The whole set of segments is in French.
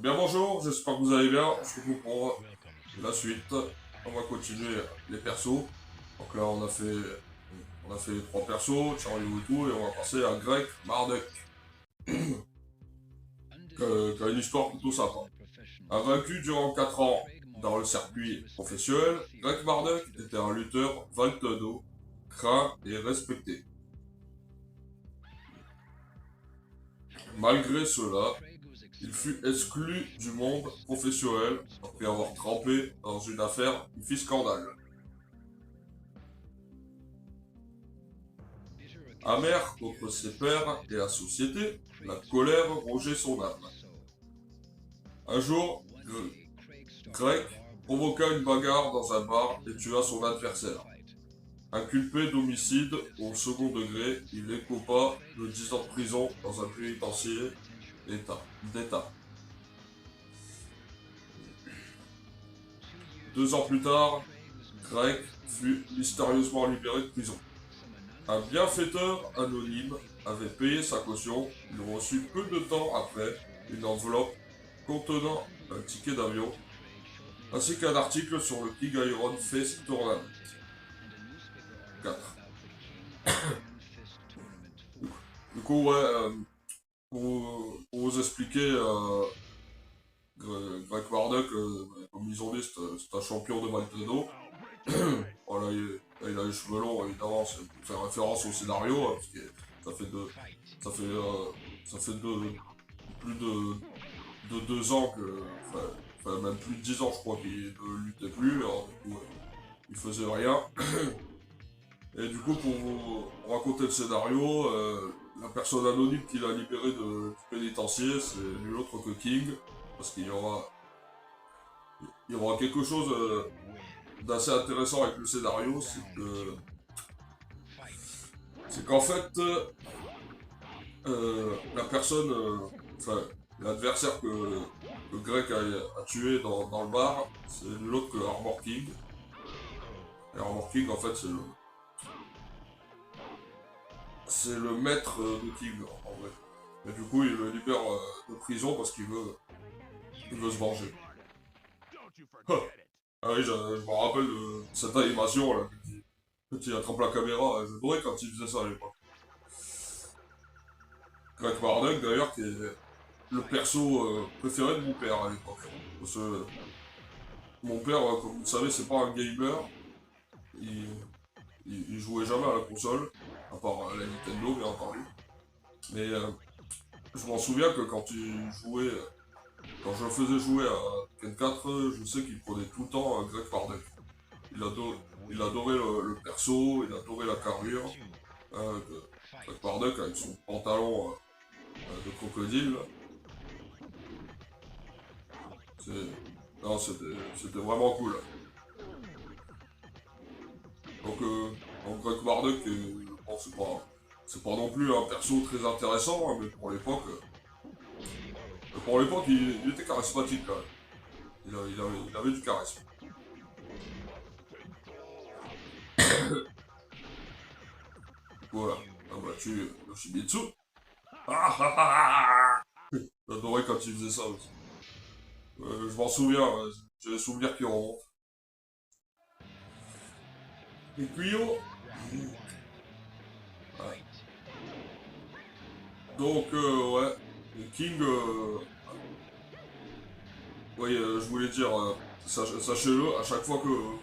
Bien bonjour, j'espère que vous allez bien. On se retrouve pour la suite. On va continuer les persos. Donc là on a fait les trois persos, Charlie et tout, et on va passer à Greg Marduk. Qui a une histoire plutôt sympa. Invaincu durant 4 ans dans le circuit professionnel, Greg Marduk était un lutteur Valtedo, craint et respecté. Malgré cela, il fut exclu du monde professionnel après avoir trempé dans une affaire qui fit scandale. Amer contre ses pairs et la société, la colère rongeait son âme. Un jour, Greg provoqua une bagarre dans un bar et tua son adversaire. Inculpé d'homicide au second degré, il écopa de 10 ans de prison dans un pénitencier d'État. 2 ans plus tard, Greg fut mystérieusement libéré de prison. Un bienfaiteur anonyme avait payé sa caution. Il reçut peu de temps après une enveloppe contenant un ticket d'avion ainsi qu'un article sur le King Iron Face Tournament 4. Du coup, ouais, pour vous expliquer, Greg Marduk, comme ils ont dit, c'est un champion de Malteno. Voilà, il a les cheveux longs, évidemment, c'est pour faire référence au scénario, parce que ça fait plus de 2 ans que, enfin, même plus de 10 ans, je crois, qu'il ne luttait plus, alors du coup, il faisait rien. Et du coup, pour vous raconter le scénario, la personne anonyme qu'il a libérée du pénitencier, c'est nul autre que King, parce qu'il y aura quelque chose d'assez intéressant avec le scénario, c'est qu'en fait, la personne, enfin, l'adversaire que Greg a tué dans le bar, c'est nul autre que Armor King. Et Armor King, en fait, c'est le maître de King, en vrai. Et du coup, il le libère de prison parce qu'il veut se venger. Ah oui, je me rappelle de cette animation là, quand il attrape la caméra, j'adorais quand il faisait ça à l'époque. Greg Marduk d'ailleurs, qui est le perso préféré de mon père à l'époque. Parce que mon père, comme vous le savez, c'est pas un gamer. Il, il jouait jamais à la console, à part la Nintendo bien entendu. Mais je m'en souviens que quand quand je le faisais jouer à Ken 4, je sais qu'il prenait tout le temps Greg Marduk. Il adorait le perso, il adorait la carrure. Greg Marduk avec son pantalon de crocodile. Non, c'était vraiment cool. Donc Greg Marduk, bon, c'est pas non plus un perso très intéressant, hein, mais pour l'époque, il était charismatique quand même. Il avait du charisme. Voilà, abattu Yoshimitsu. Ah ah ah ah. J'adorais quand il faisait ça aussi. Je m'en souviens, j'ai des souvenirs qui remontent. Et puis, oh. Ouais. Donc, ouais. Et King, oui, je voulais dire, sachez-le, à chaque fois que vous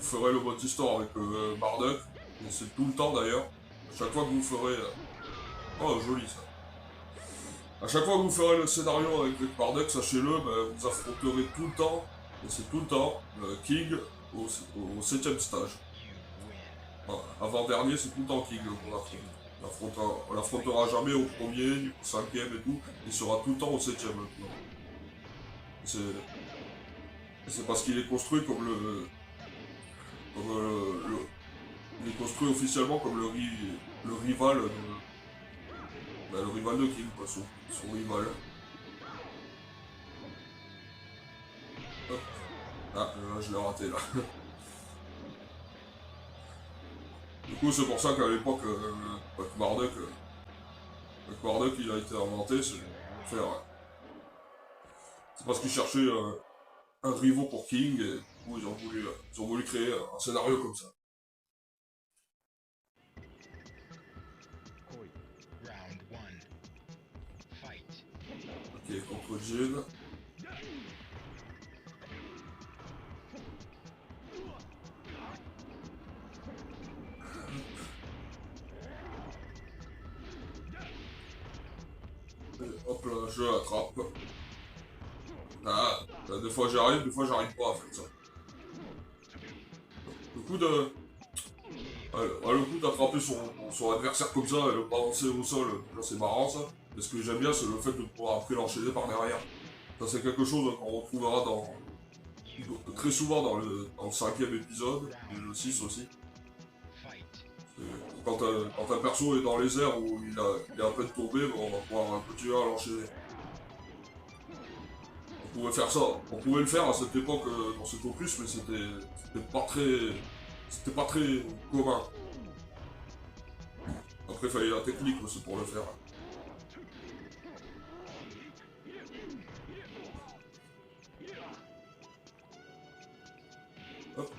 ferez le mode histoire avec Marduk, et c'est tout le temps d'ailleurs, à chaque fois que vous ferez... oh, joli ça. À chaque fois que vous ferez le scénario avec Marduk, sachez-le, vous affronterez tout le temps, et c'est tout le temps, King au 7ème stage. Voilà. Avant-dernier, c'est tout le temps King qu'on affronte. On l'affrontera jamais au premier, ni au 5ème et tout, il sera tout le temps au 7ème. C'est parce qu'il est construit comme il est construit officiellement comme le rival le rival de King, quoi, son rival. Hop. Ah, je l'ai raté là. Du coup, c'est pour ça qu'à l'époque, Marduk, il a été inventé, c'est pour faire C'est parce qu'ils cherchaient un rivaux pour King, et du coup, ils ont voulu créer un scénario comme ça. Ok, contre Jin. Hop là, je l'attrape. Ah, des fois j'arrive, des fois j'arrive pas à faire ça. Le coup de... le coup d'attraper son adversaire comme ça et le balancer au sol, là c'est marrant ça. Mais ce que j'aime bien c'est le fait de pouvoir après l'enchaîner par derrière. Ça c'est quelque chose qu'on retrouvera très souvent dans le 5e épisode, et le 6 aussi. Quand un perso est dans les airs où il est à peine tombé, on va pouvoir continuer à l'enchaîner. On pouvait faire ça, on pouvait le faire à cette époque dans cet opus, mais c'était pas très commun. Après, il fallait la technique aussi pour le faire. Hop.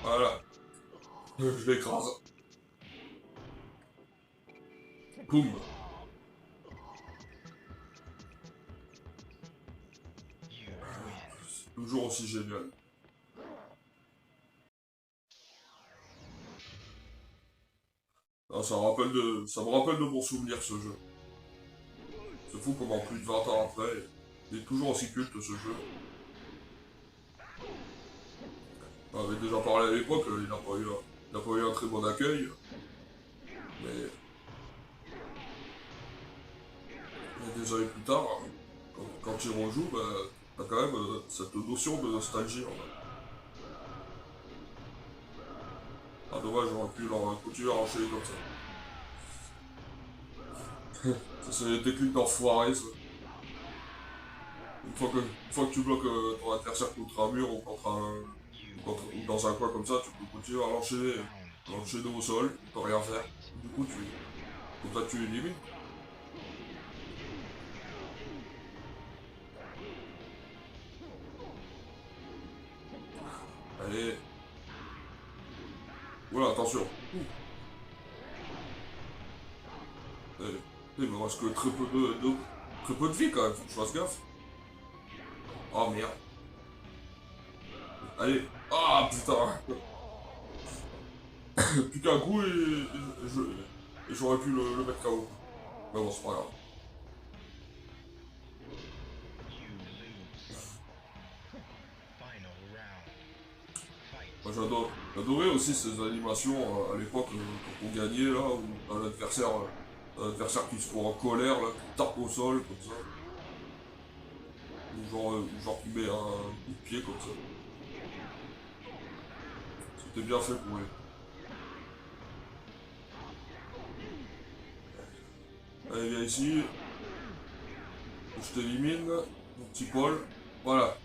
Voilà. Je l'écrase. Boum. C'est toujours aussi génial. Ah, ça me rappelle de bons souvenirs ce jeu. C'est fou comment plus de 20 ans après, il est toujours aussi culte ce jeu. On avait déjà parlé à l'époque, il n'a pas eu un très bon accueil. Mais des années plus tard, quand il rejoue, bah, t'as quand même cette notion de nostalgie en fait. Ah dommage, j'aurais pu leur continuer à enchaîner comme ça. Ça c'est des techniques d'enfoiré ça. Une fois que tu bloques ton adversaire contre un mur ou ou dans un coin comme ça, tu peux continuer à l'enchaîner au sol, tu peux rien faire. Du coup, comme ça tu élimines. Allez. Voilà, attention. Allez. Il me reste que très peu de vie quand même, faut que je fasse gaffe. Oh merde. Allez. Ah putain. Plus qu'un coup et j'aurais pu le mettre KO. Mais bon, c'est pas grave. Moi j'adorais aussi ces animations à l'époque quand on gagnait là, où un adversaire qui se trouve en colère, là, qui tape au sol comme ça. Ou genre qui met un coup de pied comme ça. C'était bien fait pour lui. Allez, viens ici. Je t'élimine. Mon petit Paul. Voilà.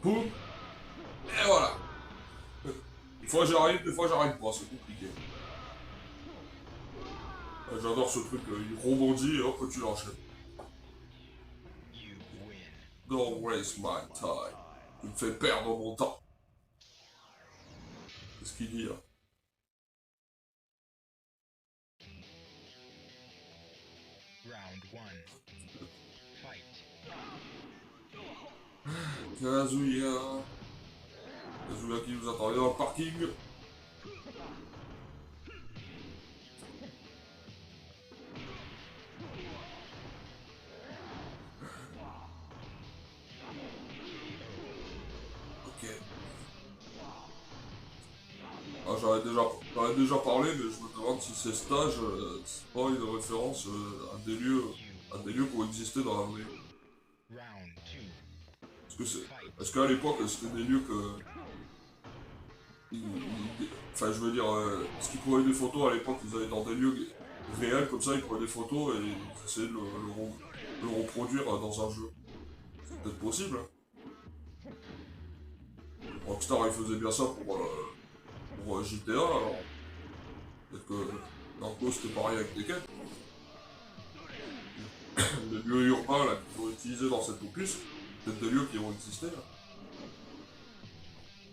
Boum. Et voilà. Des fois j'arrive, des fois j'arrive pas, c'est compliqué. J'adore ce truc, il rebondit et hop, tu l'enchaînes. Don't waste my time. Tu me fais perdre mon temps. Qu'est-ce qu'il dit là? Kazuya. Kazuya qui nous attendait dans le parking. Ok. Ah, j'en ai déjà parlé, mais je me demande si ces stages, c'est pas une référence à des lieux qui ont existé dans la vraie vie. Est-ce qu'à l'époque, c'était des lieux que... Enfin, je veux dire, est-ce qu'ils prenaient des photos à l'époque, ils allaient dans des lieux réels comme ça, ils prenaient des photos et ils essayaient de le reproduire dans un jeu. C'est peut-être possible, hein. Rockstar, ils faisaient bien ça pour GTA, alors peut-être que Narcos c'était pareil avec des quêtes. lieux urbains là, qui sont utilisés dans cet opus. Peut-être des lieux qui vont exister. Là.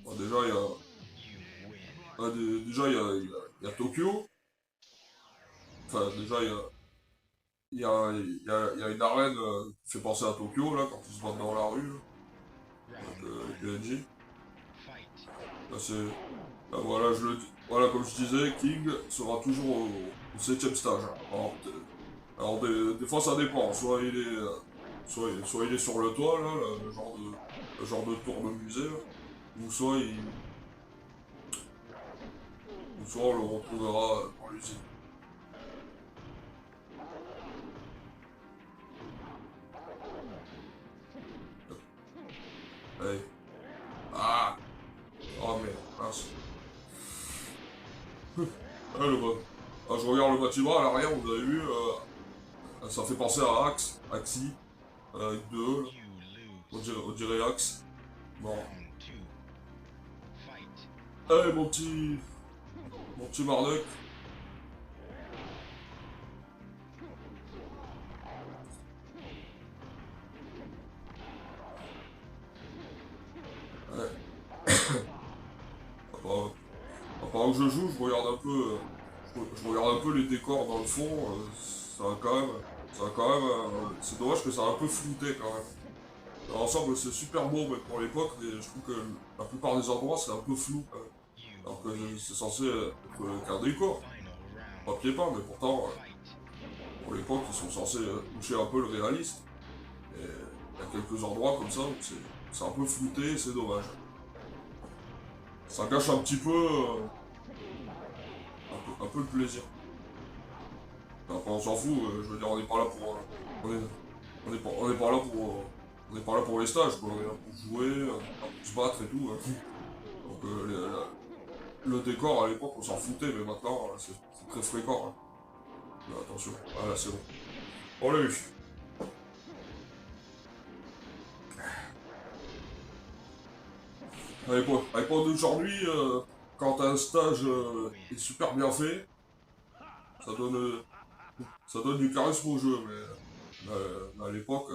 Bon, déjà, il y a. Déjà, il y a Tokyo. Enfin, déjà, il y a une arène qui fait penser à Tokyo, là, quand ils se battent dans la rue, là, avec les NJ. Là, c'est. Là, voilà, voilà, comme je disais, King sera toujours au 7ème stage. Hein. Alors, des fois, ça dépend. Soit il est sur le toit, là, le genre de tour de musée, là, ou soit on le retrouvera dans l'usine. Allez. Ah! Oh merde, mince. Ah, ah, je regarde le bâtiment à l'arrière, vous avez vu, ça fait penser à Axie, avec deux E, là. On dirait Axe. Bon. Allez, mon petit Marduk. Ouais. Pendant que je joue, je regarde un peu, je regarde un peu les décors dans le fond. Ça a quand même, c'est dommage que ça a un peu flouté quand même. Dans l'ensemble, c'est super beau, mais pour l'époque, mais je trouve que la plupart des endroits, c'est un peu flou quand même. Alors que c'est censé être qu'un décor. Papier peint, mais pourtant, pour l'époque, ils sont censés toucher un peu le réalisme. Et il y a quelques endroits comme ça où c'est un peu flouté, c'est dommage. Ça gâche un petit peu, un peu le plaisir. Après, on s'en fout, je veux dire, on n'est pas là pour. On est pas là pour. On n'est pas là pour les stages, quoi. On est là pour jouer, on est là pour se battre et tout. Hein. Donc, le décor à l'époque, on s'en foutait, mais maintenant, c'est très fréquent. Hein. Là, attention, ah là, c'est bon. On l'a eu. À l'époque d'aujourd'hui, quand un stage est super bien fait, ça donne, euh, ça donne du charisme au jeu, mais à l'époque,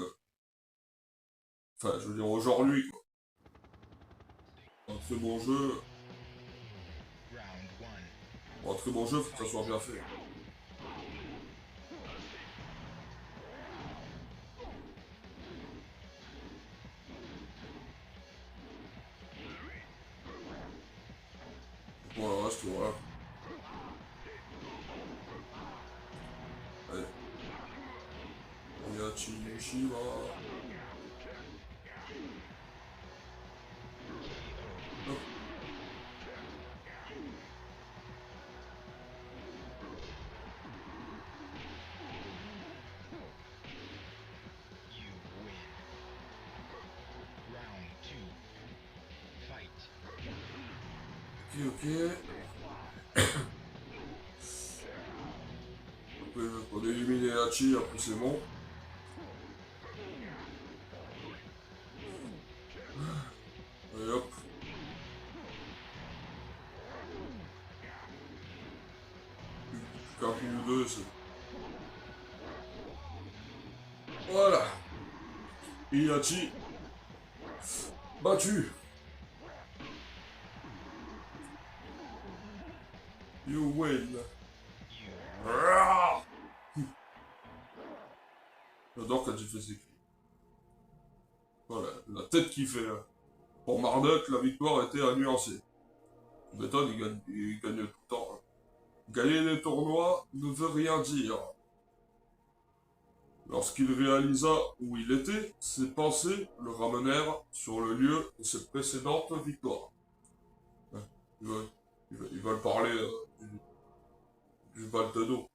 enfin, je veux dire aujourd'hui, quoi. Un très bon jeu, pour un très bon jeu, faut que ça soit bien fait. Pour le reste, voilà. Allez, Yachi Mishima. Hop. Ok. On a éliminé Hachi, après c'est bon. Et hop. Plus qu'un coup ou deux, c'est. Voilà. Hachi battu. You win. J'adore quand tu fais ces cris. Voilà, la tête qui fait. Pour Marduk, la victoire était à nuancer. Tu m'étonnes, il gagne tout le temps. Hein. Gagner des tournois ne veut rien dire. Lorsqu'il réalisa où il était, ses pensées le ramenèrent sur le lieu de ses précédentes victoires. Ouais, ils veulent parler du Baltado.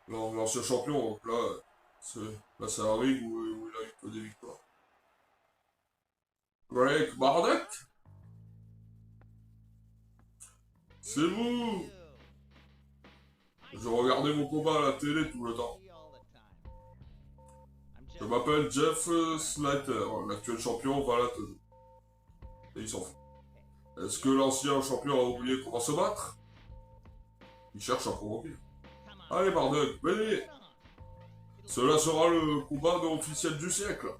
L'ancien champion, donc c'est un ring où il a eu que des victoires. Greg Marduk, c'est vous! Je regardais mon combat à la télé tout le temps. Je m'appelle Jeff Slater, l'actuel champion Baltado. Et il s'en fout. Est-ce que l'ancien champion a oublié comment se battre? Il cherche à provoquer. Allez, Marduk, venez! Cela sera le combat officiel du siècle.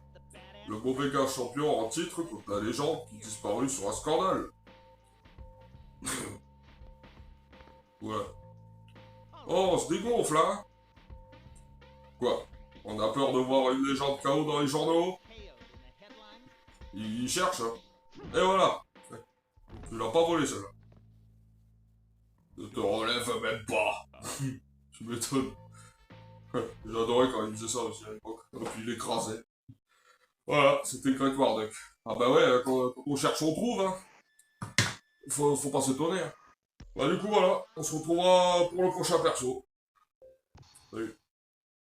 Le mauvais gars champion en titre contre la légende qui disparut sur un scandale. Voilà. Oh, on se dégonfle, hein? Quoi? On a peur de voir une légende KO dans les journaux? Il cherche, hein? Et voilà! Tu l'as pas volé, celle-là. Ne te relève même pas! Tu m'étonnes. J'adorais quand il faisait ça aussi à l'époque. Et puis il écrasait. Voilà, c'était Great Warduck. Ah bah ouais, quand on cherche, on trouve, hein. Faut pas s'étonner, hein. Bah du coup, voilà, on se retrouvera pour le prochain perso. Salut.